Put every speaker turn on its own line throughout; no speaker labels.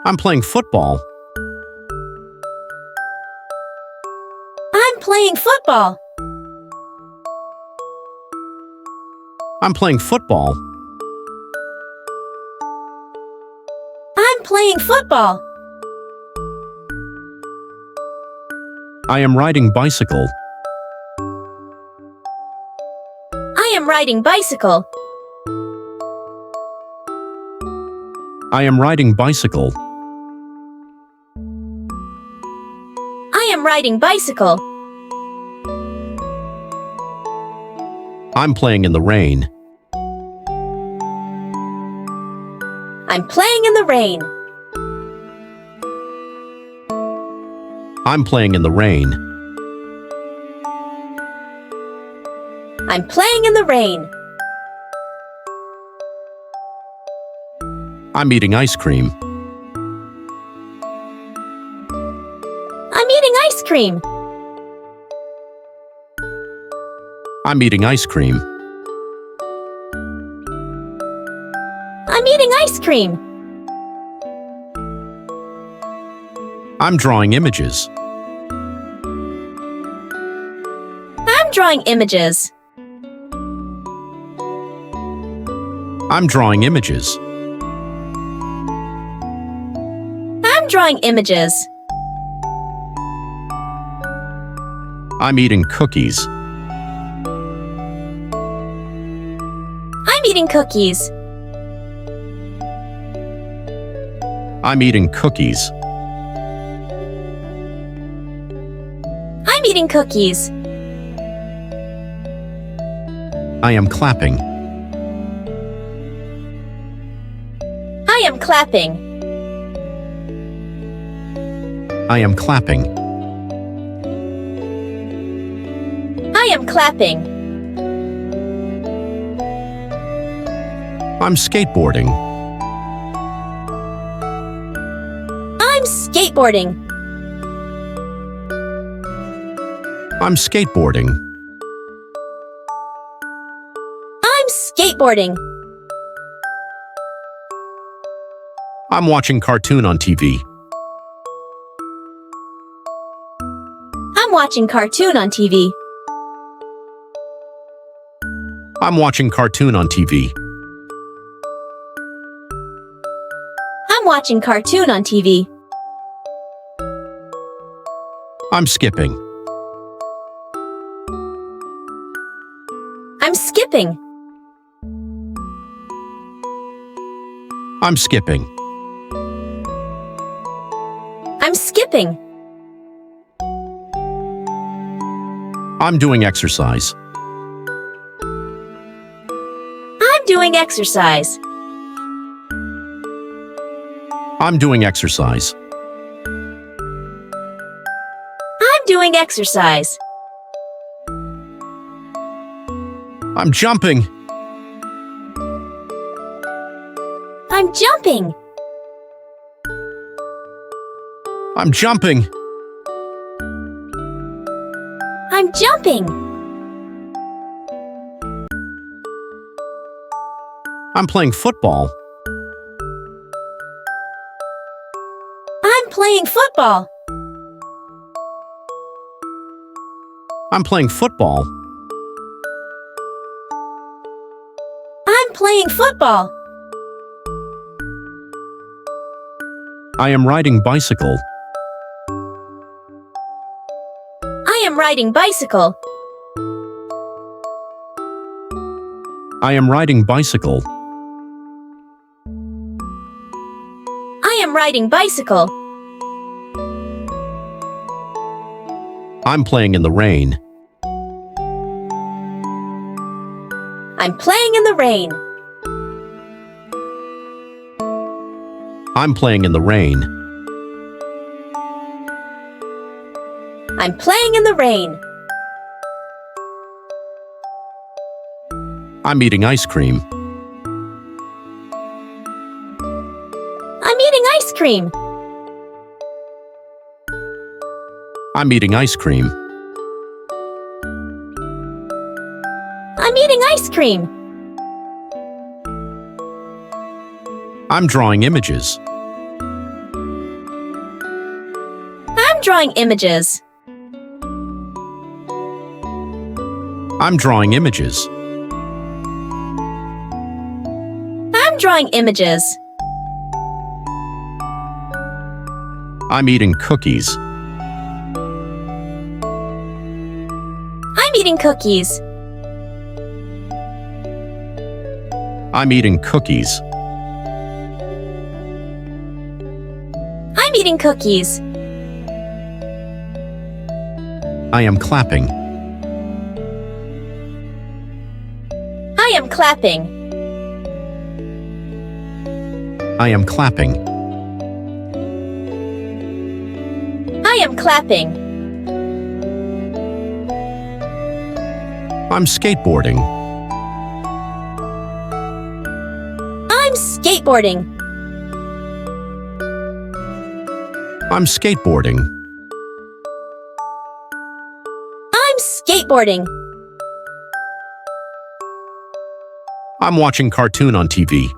I'm playing football.
I'm playing football.
I'm playing football.
I'm playing football.
I am riding bicycle.
I am riding bicycle.
I am riding bicycle.
I am riding bicycle.
I'm playing in the rain.
I'm playing in the rain.
I'm playing in the rain.
I'm playing in the rain.
I'm eating ice cream.
I'm eating ice cream.
I'm eating ice cream.
I'm eating ice cream.
I'm drawing images.
I'm drawing images.
I'm drawing images.
I'm drawing images.
I'm eating cookies.
I'm eating cookies.
I'm eating cookies.
I'm eating cookies.
I am clapping.
I am clapping.
I am clapping.
I am clapping.
I'm skateboarding.
I'm skateboarding.
I'm skateboarding.
I'm skateboarding.
I'm watching cartoon on TV.
I'm watching cartoon on TV.
I'm watching cartoon on TV.
I'm watching cartoon on TV.
I'm skipping.
I'm skipping.
I'm skipping.
I'm skipping.
I'm doing exercise.
I'm doing exercise.
I'm doing exercise.
I'm doing exercise.
I'm jumping.
I'm jumping.
I'm jumping.
I'm jumping.
I'm playing football.
I'm playing football.
I'm playing football.
I'm playing football.
I am riding bicycle.
I am riding bicycle.
I am riding bicycle.
I am riding bicycle.
I'm playing in the rain.
I'm playing in the rain.
I'm playing in the rain.
I'm playing in the rain.
I'm eating ice cream.
I'm eating ice cream.
I'm eating ice cream.
I'm eating ice cream.
I'm drawing images.
drawing images.
I'm drawing images.
I'm drawing images.
I'm eating cookies.
I'm eating cookies.
I'm eating cookies.
I'm eating cookies.
I am clapping.
I am clapping.
I am clapping.
I am clapping.
I'm skateboarding.
I'm skateboarding.
I'm skateboarding.
I'm skateboarding.
I'm watching cartoon on TV.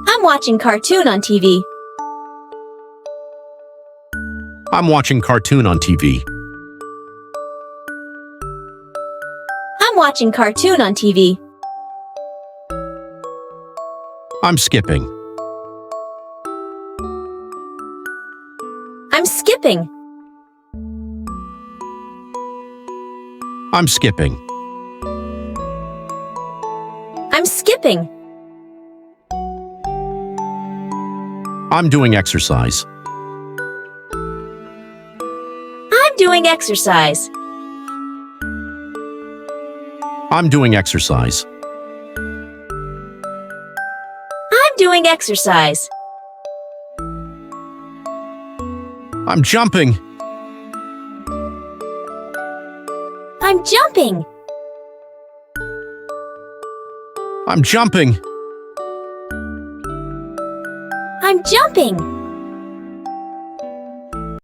I'm watching cartoon on TV.
I'm watching cartoon on TV.
I'm watching cartoon on TV.
I'm skipping.
I'm skipping.
I'm skipping.
I'm skipping.
I'm doing exercise.
I'm doing exercise.
I'm doing exercise.
I'm doing exercise.
I'm jumping.
I'm jumping.
I'm jumping.
I'm jumping.